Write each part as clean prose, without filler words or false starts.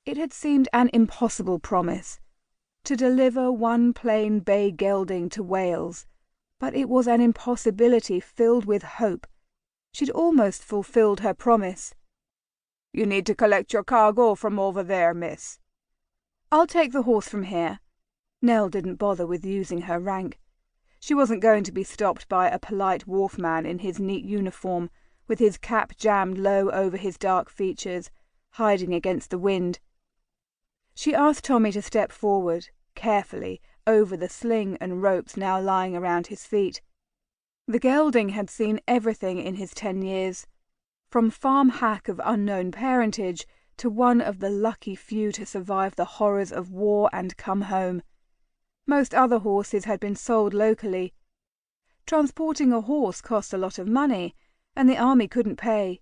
It had seemed an impossible promise, to deliver one plain bay gelding to Wales, but it was an impossibility filled with hope. She'd almost fulfilled her promise. "You need to collect your cargo from over there, miss." "I'll take the horse from here." Nell didn't bother with using her rank. She wasn't going to be stopped by a polite wharfman in his neat uniform, with his cap jammed low over his dark features, hiding against the wind. She asked Tommy to step forward, carefully, over the sling and ropes now lying around his feet. The gelding had seen everything in his 10 years, from farm hack of unknown parentage to one of the lucky few to survive the horrors of war and come home. Most other horses had been sold locally. Transporting a horse cost a lot of money, and the army couldn't pay.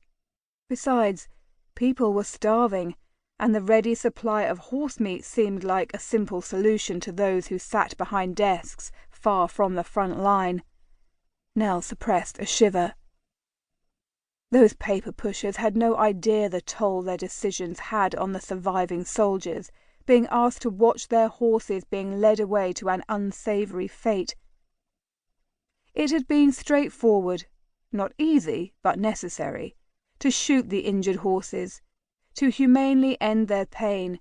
Besides, people were starving, and the ready supply of horse meat seemed like a simple solution to those who sat behind desks far from the front line. Nell suppressed a shiver. Those paper pushers had no idea the toll their decisions had on the surviving soldiers, being asked to watch their horses being led away to an unsavoury fate. It had been straightforward, not easy, but necessary, to shoot the injured horses, to humanely end their pain,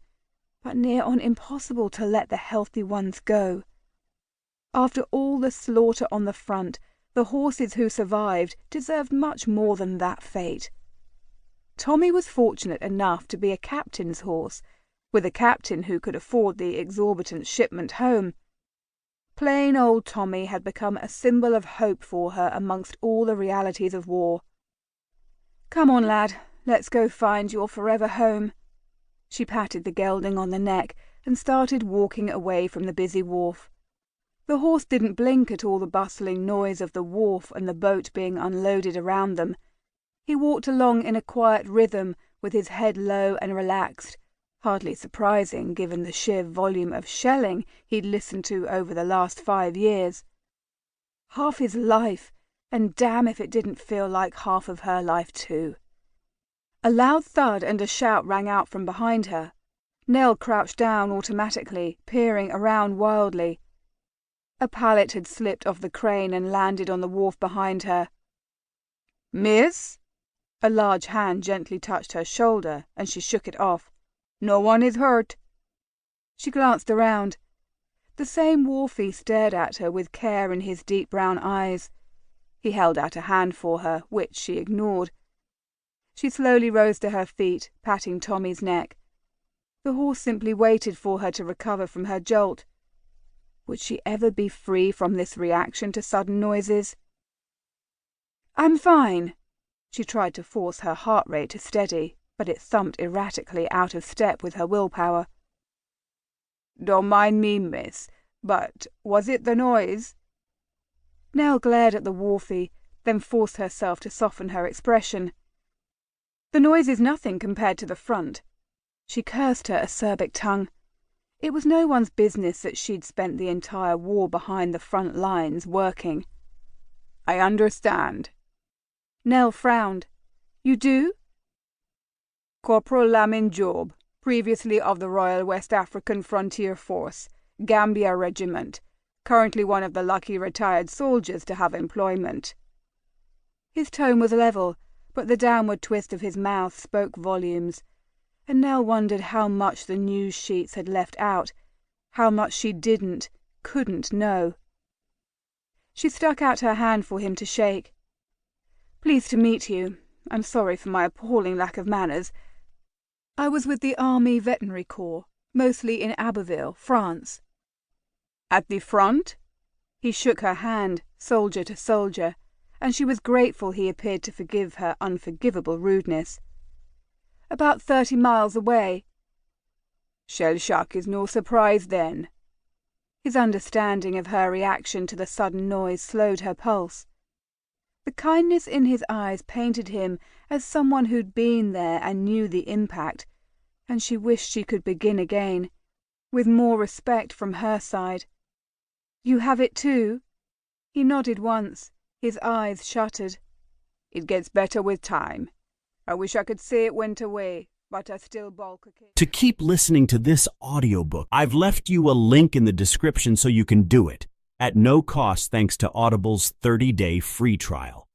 but near on impossible to let the healthy ones go. After all the slaughter on the front, the horses who survived deserved much more than that fate. Tommy was fortunate enough to be a captain's horse, with a captain who could afford the exorbitant shipment home. Plain old Tommy had become a symbol of hope for her amongst all the realities of war. "Come on, lad, let's go find your forever home." She patted the gelding on the neck and started walking away from the busy wharf. The horse didn't blink at all the bustling noise of the wharf and the boat being unloaded around them. He walked along in a quiet rhythm with his head low and relaxed, hardly surprising given the sheer volume of shelling he'd listened to over the last 5 years. Half his life, and damn if it didn't feel like half of her life too. A loud thud and a shout rang out from behind her. Nell crouched down automatically, peering around wildly. A pallet had slipped off the crane and landed on the wharf behind her. "Miss?" A large hand gently touched her shoulder, and she shook it off. "No one is hurt." She glanced around. The same wharfie stared at her with care in his deep brown eyes. He held out a hand for her, which she ignored. She slowly rose to her feet, patting Tommy's neck. The horse simply waited for her to recover from her jolt. Would she ever be free from this reaction to sudden noises? "I'm fine." She tried to force her heart rate to steady, but it thumped erratically out of step with her willpower. "Don't mind me, miss, but was it the noise?" Nell glared at the wharfie, then forced herself to soften her expression. "The noise is nothing compared to the front." She cursed her acerbic tongue. It was no one's business that she'd spent the entire war behind the front lines working. "I understand." Nell frowned. "You do?" "Corporal Lamin Job, previously of the Royal West African Frontier Force, Gambia Regiment, currently one of the lucky retired soldiers to have employment." His tone was level, but the downward twist of his mouth spoke volumes, and Nell wondered how much the news sheets had left out, how much she couldn't know. She stuck out her hand for him to shake. "Pleased to meet you. I'm sorry for my appalling lack of manners. I was with the Army Veterinary Corps, mostly in Abbeville, France." "At the front?" He shook her hand, soldier to soldier, and she was grateful he appeared to forgive her unforgivable rudeness. "About 30 miles away." "Shell shock is no surprise then." His understanding of her reaction to the sudden noise slowed her pulse. The kindness in his eyes painted him as someone who'd been there and knew the impact, and she wished she could begin again, with more respect from her side. "You have it too?" He nodded once, his eyes shuttered. "It gets better with time. I wish I could say it went away, but I still balk occasionally. To keep listening to this audiobook, I've left you a link in the description so you can do it, at no cost thanks to Audible's 30-day free trial.